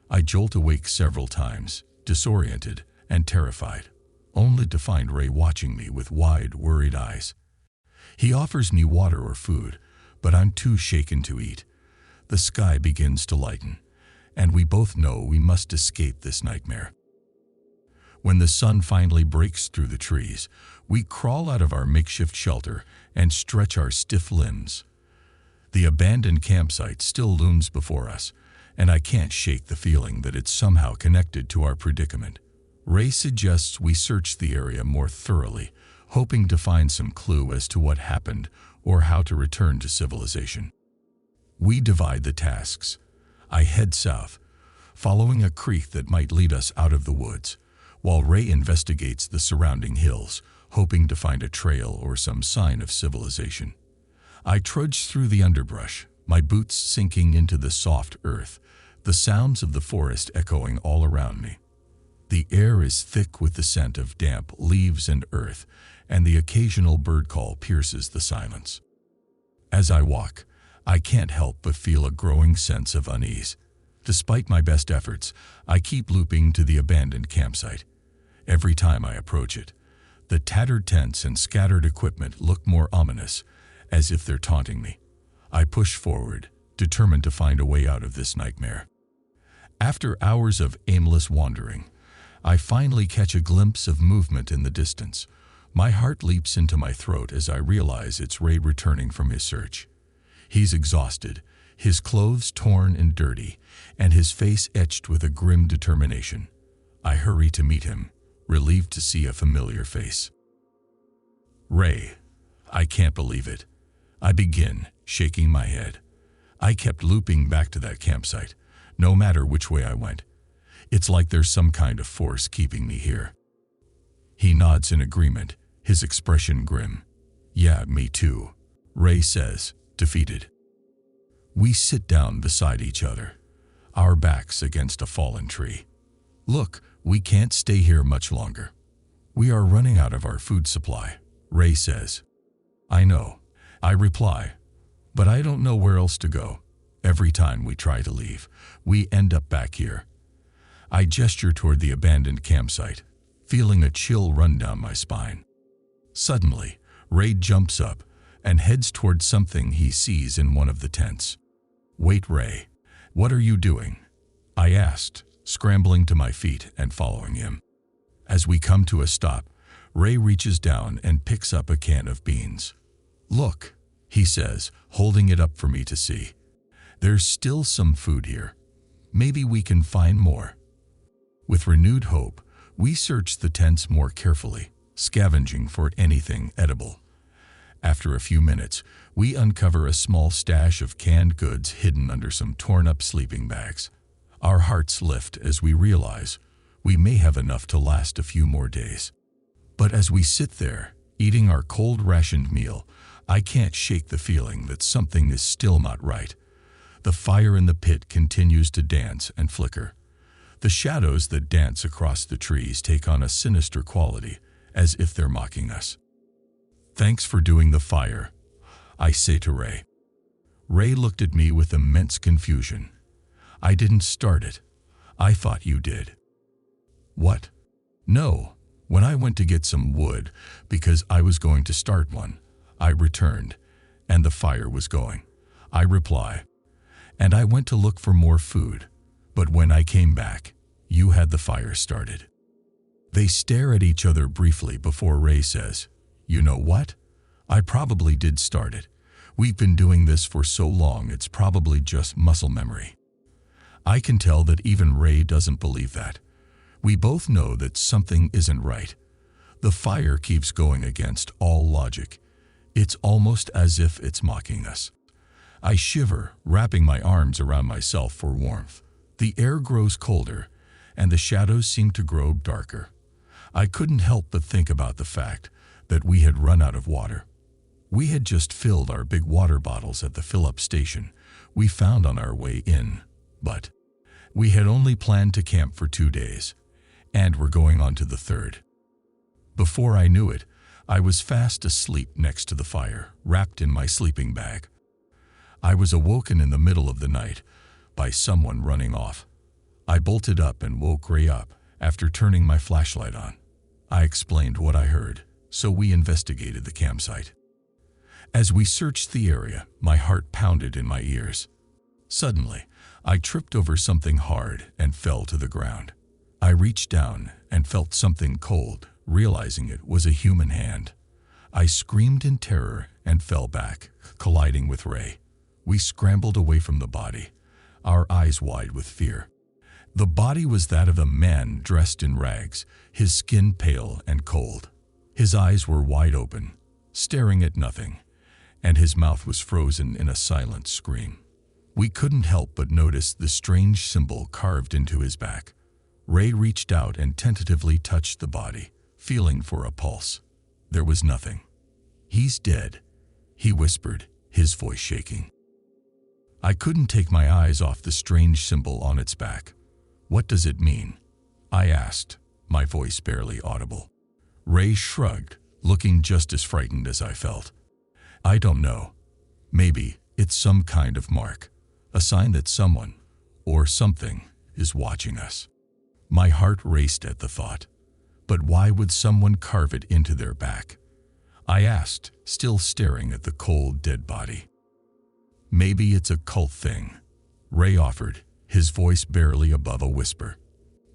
I jolt awake several times, disoriented and terrified, only to find Ray watching me with wide, worried eyes. He offers me water or food, but I'm too shaken to eat. The sky begins to lighten, and we both know we must escape this nightmare. When the sun finally breaks through the trees, we crawl out of our makeshift shelter and stretch our stiff limbs. The abandoned campsite still looms before us, and I can't shake the feeling that it's somehow connected to our predicament. Ray suggests we search the area more thoroughly, hoping to find some clue as to what happened or how to return to civilization. We divide the tasks. I head south, following a creek that might lead us out of the woods, while Ray investigates the surrounding hills, hoping to find a trail or some sign of civilization. I trudge through the underbrush, my boots sinking into the soft earth, the sounds of the forest echoing all around me. The air is thick with the scent of damp leaves and earth, and the occasional bird call pierces the silence. As I walk, I can't help but feel a growing sense of unease. Despite my best efforts, I keep looping to the abandoned campsite. Every time I approach it, the tattered tents and scattered equipment look more ominous, as if they're taunting me. I push forward, determined to find a way out of this nightmare. After hours of aimless wandering, I finally catch a glimpse of movement in the distance. My heart leaps into my throat as I realize it's Ray returning from his search. He's exhausted, his clothes torn and dirty, and his face etched with a grim determination. I hurry to meet him, relieved to see a familiar face. Ray, I can't believe it. I begin, shaking my head. I kept looping back to that campsite, no matter which way I went. It's like there's some kind of force keeping me here. He nods in agreement, his expression grim. Yeah, me too, Ray says, defeated. We sit down beside each other, our backs against a fallen tree. Look, we can't stay here much longer. We are running out of our food supply, Ray says. I know, I reply, but I don't know where else to go. Every time we try to leave, we end up back here. I gesture toward the abandoned campsite, feeling a chill run down my spine. Suddenly, Ray jumps up and heads toward something he sees in one of the tents. Wait, Ray, what are you doing? I asked, scrambling to my feet and following him. As we come to a stop, Ray reaches down and picks up a can of beans. Look, he says, holding it up for me to see. There's still some food here. Maybe we can find more. With renewed hope, we search the tents more carefully, scavenging for anything edible. After a few minutes, we uncover a small stash of canned goods hidden under some torn-up sleeping bags. Our hearts lift as we realize we may have enough to last a few more days. But as we sit there, eating our cold rationed meal, I can't shake the feeling that something is still not right. The fire in the pit continues to dance and flicker. The shadows that dance across the trees take on a sinister quality, as if they're mocking us. "Thanks for doing the fire," I say to Ray. Ray looked at me with immense confusion. "I didn't start it. I thought you did." "What?" "No. When I went to get some wood, because I was going to start one, I returned, and the fire was going," I reply. "And I went to look for more food, but when I came back, you had the fire started." They stare at each other briefly before Ray says, "You know what? I probably did start it. We've been doing this for so long it's probably just muscle memory." I can tell that even Ray doesn't believe that. We both know that something isn't right. The fire keeps going against all logic. It's almost as if it's mocking us. I shiver, wrapping my arms around myself for warmth. The air grows colder, and the shadows seem to grow darker. I couldn't help but think about the fact that we had run out of water. We had just filled our big water bottles at the fill-up station we found on our way in, but we had only planned to camp for 2 days, and were going on to the third. Before I knew it, I was fast asleep next to the fire, wrapped in my sleeping bag. I was awoken in the middle of the night by someone running off. I bolted up and woke Ray up after turning my flashlight on. I explained what I heard, so we investigated the campsite. As we searched the area, my heart pounded in my ears. Suddenly, I tripped over something hard and fell to the ground. I reached down and felt something cold, realizing it was a human hand. I screamed in terror and fell back, colliding with Ray. We scrambled away from the body, our eyes wide with fear. The body was that of a man dressed in rags, his skin pale and cold. His eyes were wide open, staring at nothing, and his mouth was frozen in a silent scream. We couldn't help but notice the strange symbol carved into his back. Ray reached out and tentatively touched the body, feeling for a pulse. There was nothing. "He's dead," he whispered, his voice shaking. I couldn't take my eyes off the strange symbol on its back. "What does it mean?" I asked, my voice barely audible. Ray shrugged, looking just as frightened as I felt. "I don't know. Maybe it's some kind of mark, a sign that someone, or something, is watching us." My heart raced at the thought. But why would someone carve it into their back? I asked, still staring at the cold, dead body. "Maybe it's a cult thing," Ray offered, his voice barely above a whisper.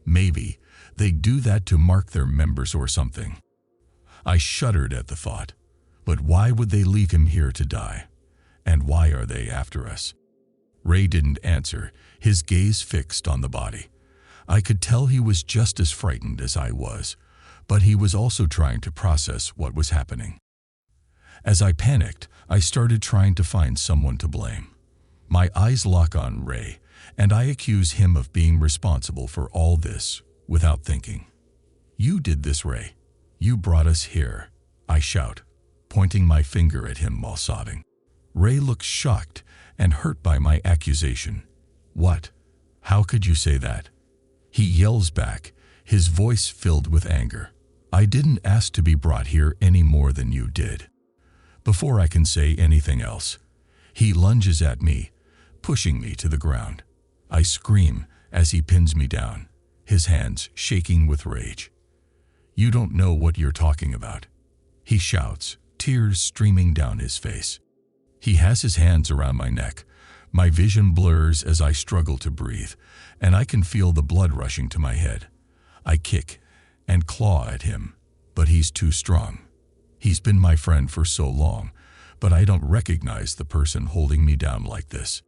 "Maybe they do that to mark their members or something." I shuddered at the thought. But why would they leave him here to die? And why are they after us? Ray didn't answer, his gaze fixed on the body. I could tell he was just as frightened as I was, but he was also trying to process what was happening. As I panicked, I started trying to find someone to blame. My eyes lock on Ray, and I accuse him of being responsible for all this without thinking. "You did this, Ray. You brought us here," I shout, pointing my finger at him while sobbing. Ray looks shocked and hurt by my accusation. "What? How could you say that?" He yells back, his voice filled with anger. "I didn't ask to be brought here any more than you did." Before I can say anything else, he lunges at me, pushing me to the ground. I scream as he pins me down, his hands shaking with rage. "You don't know what you're talking about," he shouts, tears streaming down his face. He has his hands around my neck. My vision blurs as I struggle to breathe, and I can feel the blood rushing to my head. I kick and claw at him, but he's too strong. He's been my friend for so long, but I don't recognize the person holding me down like this.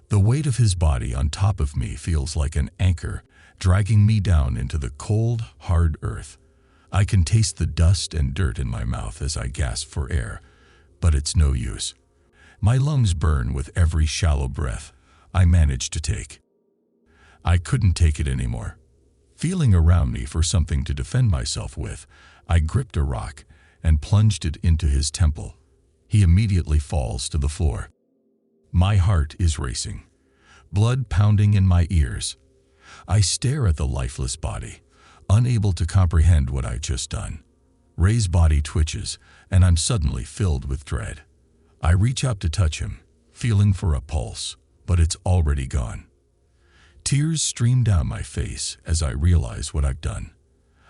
The weight of his body on top of me feels like an anchor, dragging me down into the cold, hard earth. I can taste the dust and dirt in my mouth as I gasp for air, but it's no use. My lungs burn with every shallow breath I manage to take. I couldn't take it anymore. Feeling around me for something to defend myself with, I gripped a rock and plunged it into his temple. He immediately falls to the floor. My heart is racing, blood pounding in my ears. I stare at the lifeless body, unable to comprehend what I'd just done. Ray's body twitches, and I'm suddenly filled with dread. I reach out to touch him, feeling for a pulse, but it's already gone. Tears stream down my face as I realize what I've done.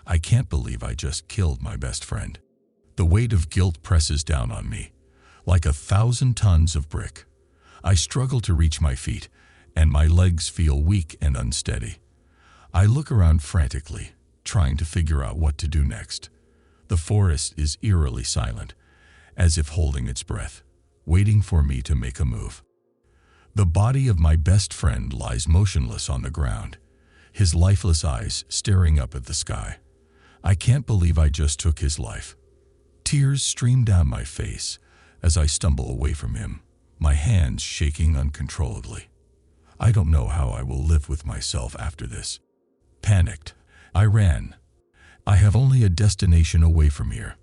I can't believe I just killed my best friend. The weight of guilt presses down on me, like 1,000 tons of brick. I struggle to reach my feet, and my legs feel weak and unsteady. I look around frantically, trying to figure out what to do next. The forest is eerily silent, as if holding its breath, waiting for me to make a move. The body of my best friend lies motionless on the ground, his lifeless eyes staring up at the sky. I can't believe I just took his life. Tears stream down my face as I stumble away from him, my hands shaking uncontrollably. I don't know how I will live with myself after this. Panicked, I ran. I have only a destination away from here.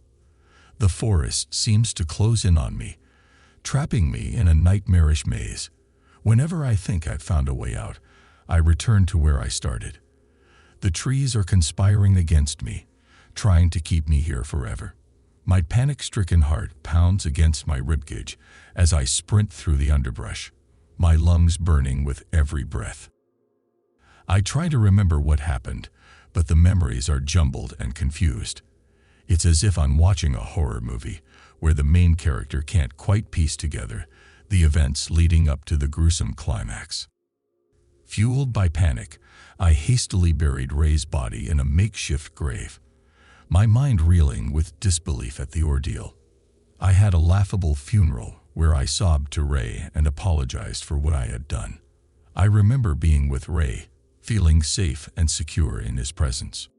The forest seems to close in on me, trapping me in a nightmarish maze. Whenever I think I've found a way out, I return to where I started. The trees are conspiring against me, trying to keep me here forever. My panic-stricken heart pounds against my ribcage as I sprint through the underbrush, my lungs burning with every breath. I try to remember what happened, but the memories are jumbled and confused. It's as if I'm watching a horror movie where the main character can't quite piece together the events leading up to the gruesome climax. Fueled by panic, I hastily buried Ray's body in a makeshift grave, my mind reeling with disbelief at the ordeal. I had a laughable funeral where I sobbed to Ray and apologized for what I had done. I remember being with Ray, feeling safe and secure in his presence.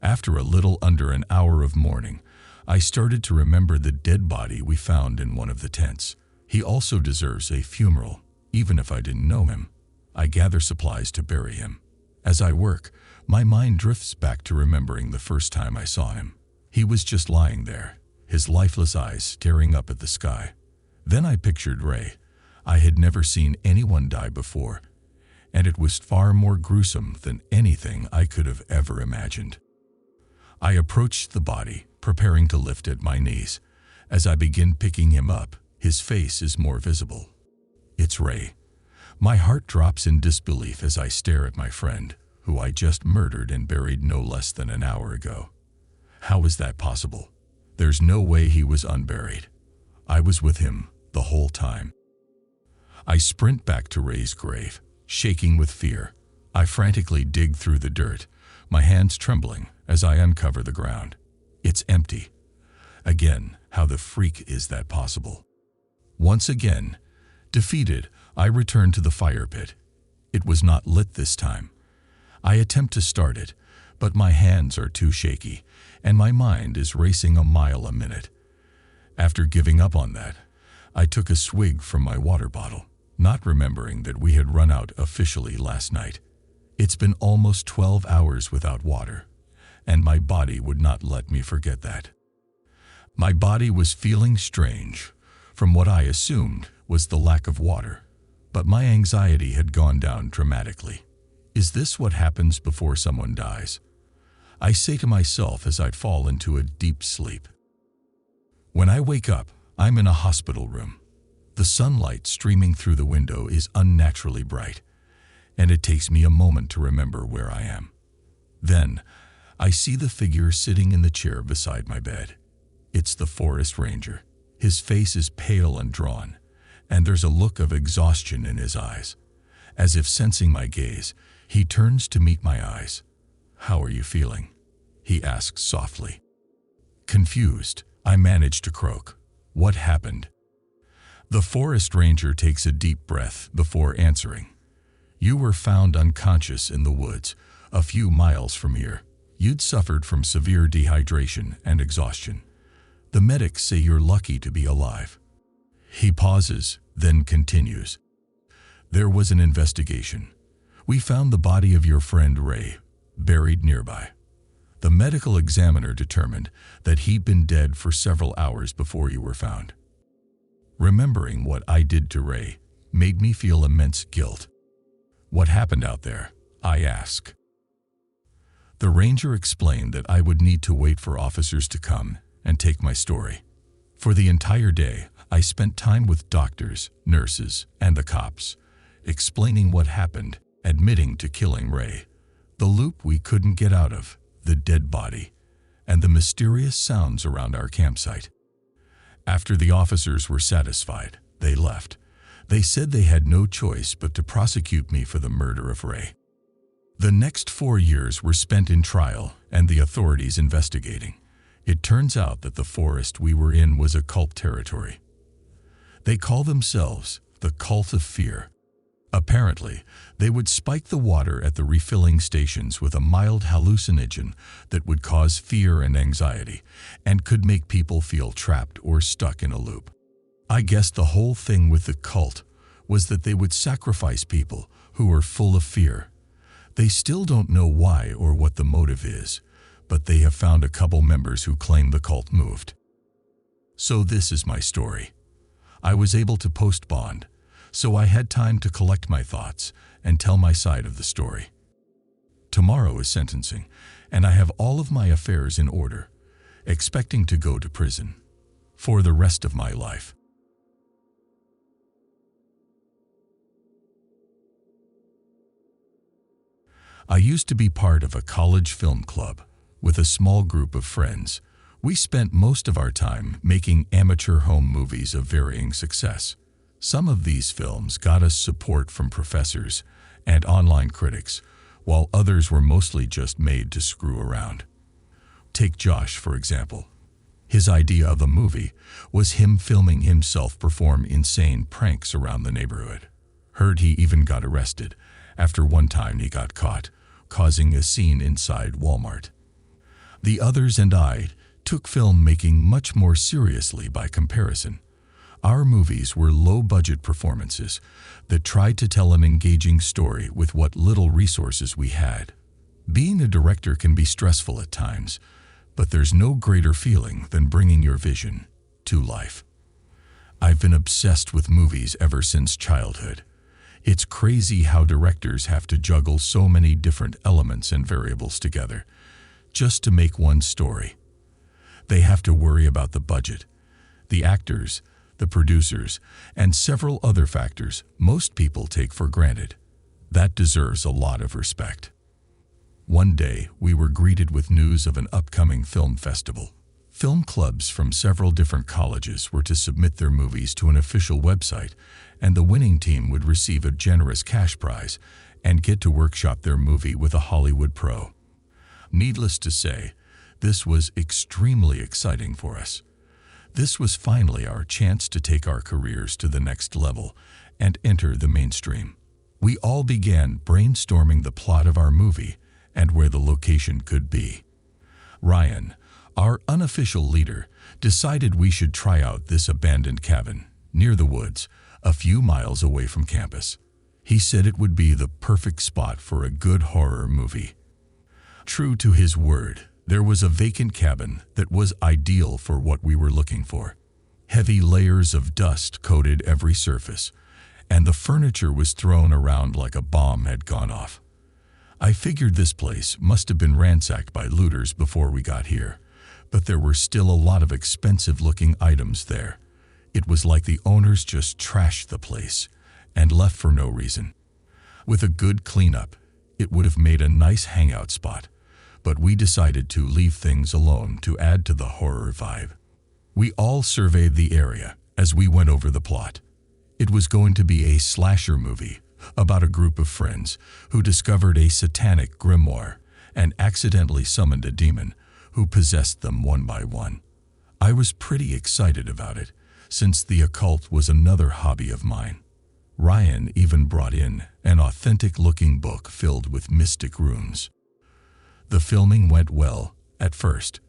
After a little under an hour of mourning, I started to remember the dead body we found in one of the tents. He also deserves a funeral, even if I didn't know him. I gather supplies to bury him. As I work, my mind drifts back to remembering the first time I saw him. He was just lying there, his lifeless eyes staring up at the sky. Then I pictured Ray. I had never seen anyone die before, and it was far more gruesome than anything I could have ever imagined. I approached the body, preparing to lift at my knees. As I begin picking him up, his face is more visible. It's Ray. My heart drops in disbelief as I stare at my friend, who I just murdered and buried no less than an hour ago. How is that possible? There's no way he was unburied. I was with him the whole time. I sprint back to Ray's grave, shaking with fear. I frantically dig through the dirt, my hands trembling as I uncover the ground. It's empty. Again, how the freak is that possible? Once again, defeated, I return to the fire pit. It was not lit this time. I attempt to start it, but my hands are too shaky, and my mind is racing a mile a minute. After giving up on that, I took a swig from my water bottle, not remembering that we had run out officially last night. It's been almost 12 hours without water, and my body would not let me forget that. My body was feeling strange, from what I assumed was the lack of water, but my anxiety had gone down dramatically. Is this what happens before someone dies? I say to myself as I fall into a deep sleep. When I wake up, I'm in a hospital room. The sunlight streaming through the window is unnaturally bright, and it takes me a moment to remember where I am. Then, I see the figure sitting in the chair beside my bed. It's the forest ranger. His face is pale and drawn, and there's a look of exhaustion in his eyes. As if sensing my gaze, he turns to meet my eyes. "How are you feeling?" he asks softly. Confused, I manage to croak. "What happened?" The forest ranger takes a deep breath before answering. "You were found unconscious in the woods, a few miles from here. You'd suffered from severe dehydration and exhaustion. The medics say you're lucky to be alive." He pauses, then continues. "There was an investigation. We found the body of your friend Ray, buried nearby. The medical examiner determined that he'd been dead for several hours before you were found. Remembering what I did to Ray made me feel immense guilt. What happened out there? I asked. The ranger explained that I would need to wait for officers to come and take my story. For the entire day, I spent time with doctors, nurses, and the cops, explaining what happened, admitting to killing Ray, the loop we couldn't get out of, the dead body, and the mysterious sounds around our campsite. After the officers were satisfied, they left. They said they had no choice but to prosecute me for the murder of Ray. The next 4 years were spent in trial and the authorities investigating. It turns out that the forest we were in was occult territory. They call themselves the Cult of Fear. Apparently, they would spike the water at the refilling stations with a mild hallucinogen that would cause fear and anxiety and could make people feel trapped or stuck in a loop. I guess the whole thing with the cult was that they would sacrifice people who were full of fear. They still don't know why or what the motive is, but they have found a couple members who claim the cult moved. So this is my story. I was able to post bond, so I had time to collect my thoughts and tell my side of the story. Tomorrow is sentencing, and I have all of my affairs in order, expecting to go to prison for the rest of my life. I used to be part of a college film club with a small group of friends. We spent most of our time making amateur home movies of varying success. Some of these films got us support from professors and online critics, while others were mostly just made to screw around. Take Josh, for example. His idea of a movie was him filming himself perform insane pranks around the neighborhood. Heard he even got arrested after one time he got caught, causing a scene inside Walmart. The others and I took filmmaking much more seriously by comparison. Our movies were low-budget performances that tried to tell an engaging story with what little resources we had. Being a director can be stressful at times, but there's no greater feeling than bringing your vision to life. I've been obsessed with movies ever since childhood. It's crazy how directors have to juggle so many different elements and variables together just to make one story. They have to worry about the budget, the actors, the producers, and several other factors most people take for granted. That deserves a lot of respect. One day, we were greeted with news of an upcoming film festival. Film clubs from several different colleges were to submit their movies to an official website, and the winning team would receive a generous cash prize and get to workshop their movie with a Hollywood pro. Needless to say, this was extremely exciting for us. This was finally our chance to take our careers to the next level and enter the mainstream. We all began brainstorming the plot of our movie and where the location could be. R.I.N, our unofficial leader, decided we should try out this abandoned cabin near the woods, a few miles away from campus. He said it would be the perfect spot for a good horror movie. True to his word, there was a vacant cabin that was ideal for what we were looking for. Heavy layers of dust coated every surface, and the furniture was thrown around like a bomb had gone off. I figured this place must have been ransacked by looters before we got here, but there were still a lot of expensive-looking items there. It was like the owners just trashed the place and left for no reason. With a good cleanup, it would have made a nice hangout spot, but we decided to leave things alone to add to the horror vibe. We all surveyed the area as we went over the plot. It was going to be a slasher movie about a group of friends who discovered a satanic grimoire and accidentally summoned a demon who possessed them one by one. I was pretty excited about it, since the occult was another hobby of mine. R.I.N even brought in an authentic-looking book filled with mystic runes. The filming went well at first.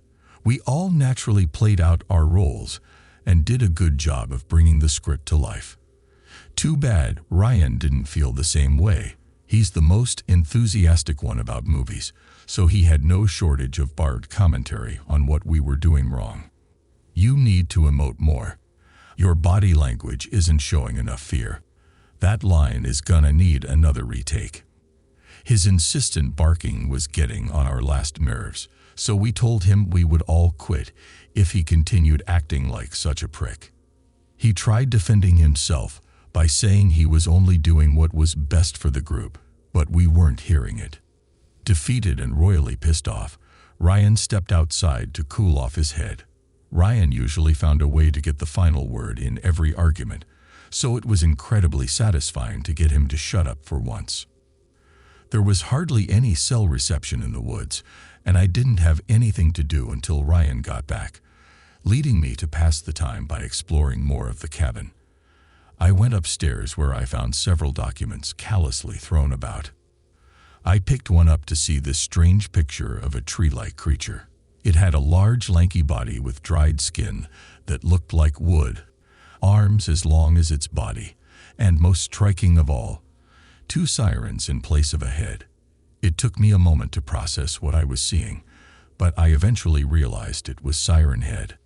We all naturally played out our roles and did a good job of bringing the script to life. Too bad R.I.N didn't feel the same way. He's the most enthusiastic one about movies, so he had no shortage of barbed commentary on what we were doing wrong. You need to emote more. Your body language isn't showing enough fear. That line is gonna need another retake. His insistent barking was getting on our last nerves, so we told him we would all quit if he continued acting like such a prick. He tried defending himself by saying he was only doing what was best for the group, but we weren't hearing it. Defeated and royally pissed off, R.I.N stepped outside to cool off his head. R.I.N usually found a way to get the final word in every argument, so it was incredibly satisfying to get him to shut up for once. There was hardly any cell reception in the woods, and I didn't have anything to do until R.I.N got back, leading me to pass the time by exploring more of the cabin. I went upstairs where I found several documents callously thrown about. I picked one up to see this strange picture of a tree-like creature. It had a large, lanky body with dried skin that looked like wood, arms as long as its body, and most striking of all, 2 sirens in place of a head. It took me a moment to process what I was seeing, but I eventually realized it was Siren Head.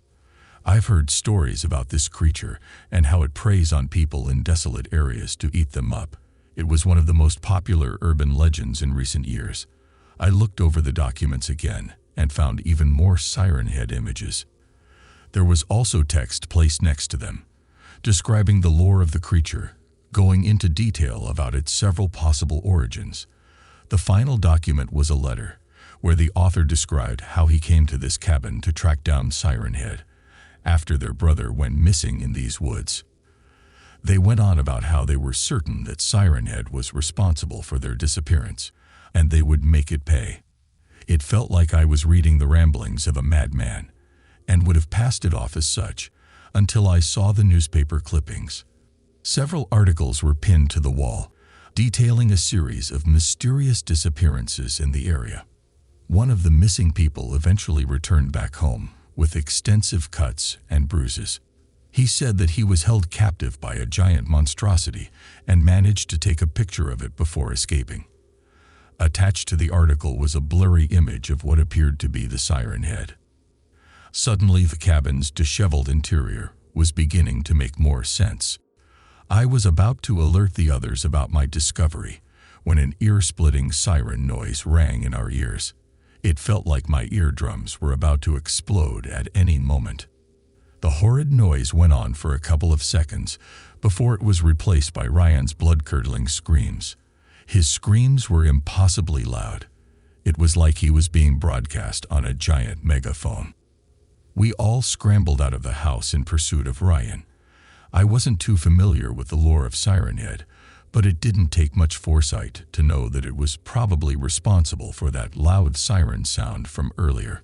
I've heard stories about this creature and how it preys on people in desolate areas to eat them up. It was one of the most popular urban legends in recent years. I looked over the documents again and found even more Siren Head images. There was also text placed next to them, describing the lore of the creature, going into detail about its several possible origins. The final document was a letter, where the author described how he came to this cabin to track down Siren Head, after their brother went missing in these woods. They went on about how they were certain that Siren Head was responsible for their disappearance, and they would make it pay. It felt like I was reading the ramblings of a madman, and would have passed it off as such, until I saw the newspaper clippings. Several articles were pinned to the wall, detailing a series of mysterious disappearances in the area. One of the missing people eventually returned back home, with extensive cuts and bruises. He said that he was held captive by a giant monstrosity and managed to take a picture of it before escaping. Attached to the article was a blurry image of what appeared to be the Siren Head. Suddenly, the cabin's disheveled interior was beginning to make more sense. I was about to alert the others about my discovery when an ear-splitting siren noise rang in our ears. It felt like my eardrums were about to explode at any moment. The horrid noise went on for a couple of seconds before it was replaced by R.I.N's blood-curdling screams. His screams were impossibly loud. It was like he was being broadcast on a giant megaphone. We all scrambled out of the house in pursuit of R.I.N. I wasn't too familiar with the lore of Siren Head, but it didn't take much foresight to know that it was probably responsible for that loud siren sound from earlier.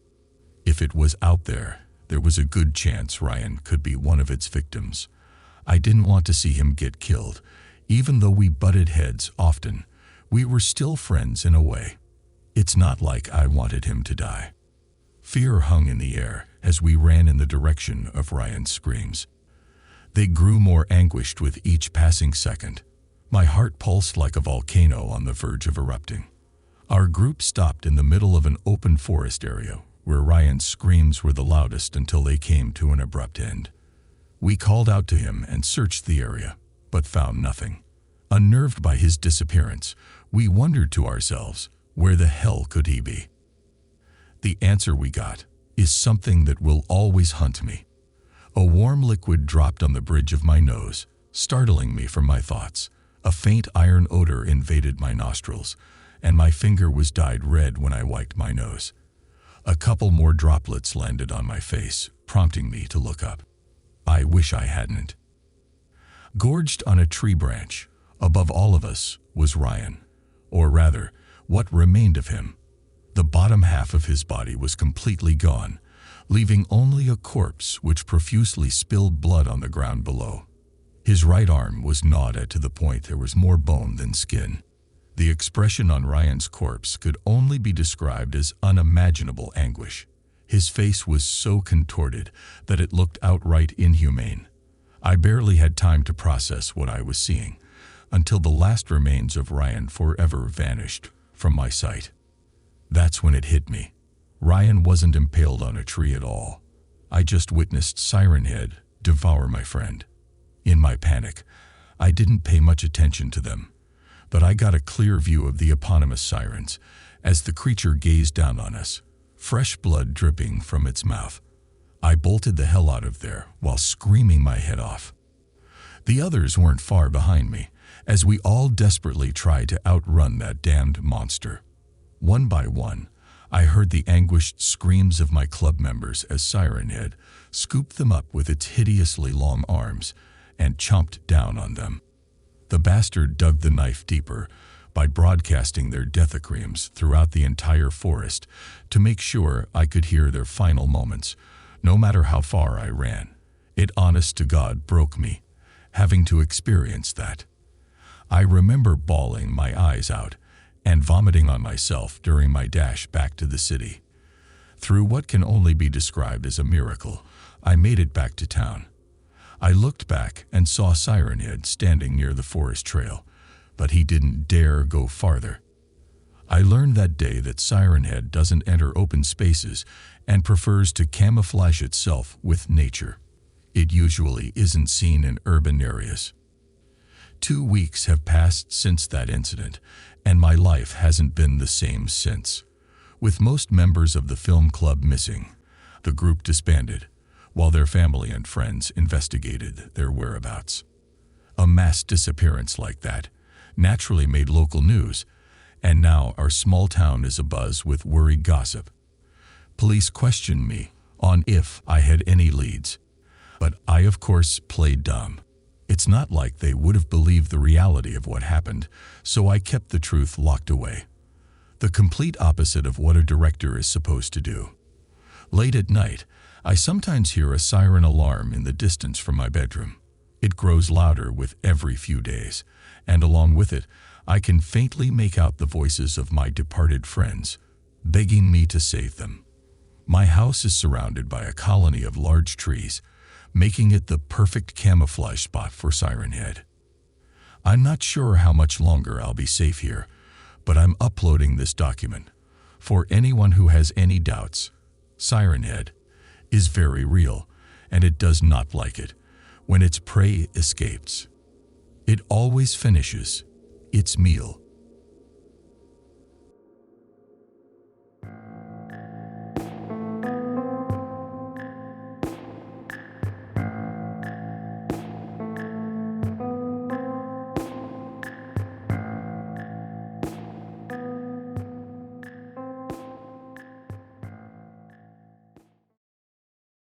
If it was out there, there was a good chance R.I.N could be one of its victims. I didn't want to see him get killed. Even though we butted heads often, we were still friends in a way. It's not like I wanted him to die. Fear hung in the air as we ran in the direction of R.I.N's screams. They grew more anguished with each passing second. My heart pulsed like a volcano on the verge of erupting. Our group stopped in the middle of an open forest area where R.I.N's screams were the loudest until they came to an abrupt end. We called out to him and searched the area, but found nothing. Unnerved by his disappearance, we wondered to ourselves, where the hell could he be? The answer we got is something that will always haunt me. A warm liquid dropped on the bridge of my nose, startling me from my thoughts. A faint iron odor invaded my nostrils, and my finger was dyed red when I wiped my nose. A couple more droplets landed on my face, prompting me to look up. I wish I hadn't. Gorged on a tree branch, above all of us, was R.I.N, or rather, what remained of him. The bottom half of his body was completely gone, leaving only a corpse which profusely spilled blood on the ground below. His right arm was gnawed at to the point there was more bone than skin. The expression on R.I.N's corpse could only be described as unimaginable anguish. His face was so contorted that it looked outright inhumane. I barely had time to process what I was seeing, until the last remains of R.I.N forever vanished from my sight. That's when it hit me. R.I.N wasn't impaled on a tree at all. I just witnessed Siren Head devour my friend. In my panic, I didn't pay much attention to them, but I got a clear view of the eponymous sirens as the creature gazed down on us, fresh blood dripping from its mouth. I bolted the hell out of there while screaming my head off. The others weren't far behind me, as we all desperately tried to outrun that damned monster. One by one, I heard the anguished screams of my club members as Siren Head scooped them up with its hideously long arms and chomped down on them. The bastard dug the knife deeper by broadcasting their deathacreams throughout the entire forest to make sure I could hear their final moments, no matter how far I ran. It honest to God broke me, having to experience that. I remember bawling my eyes out and vomiting on myself during my dash back to the city. Through what can only be described as a miracle, I made it back to town. I looked back and saw Siren Head standing near the forest trail, but he didn't dare go farther. I learned that day that Siren Head doesn't enter open spaces and prefers to camouflage itself with nature. It usually isn't seen in urban areas. 2 weeks have passed since that incident, and my life hasn't been the same since. With most members of the film club missing, the group disbanded, while their family and friends investigated their whereabouts. A mass disappearance like that naturally made local news, and now our small town is abuzz with worried gossip. Police questioned me on if I had any leads, but I of course played dumb. It's not like they would have believed the reality of what happened, so I kept the truth locked away. The complete opposite of what a director is supposed to do. Late at night, I sometimes hear a siren alarm in the distance from my bedroom. It grows louder with every few days, and along with it, I can faintly make out the voices of my departed friends, begging me to save them. My house is surrounded by a colony of large trees, making it the perfect camouflage spot for Siren Head. I'm not sure how much longer I'll be safe here, but I'm uploading this document. For anyone who has any doubts, Siren Head is very real, and it does not like it when its prey escapes. It always finishes its meal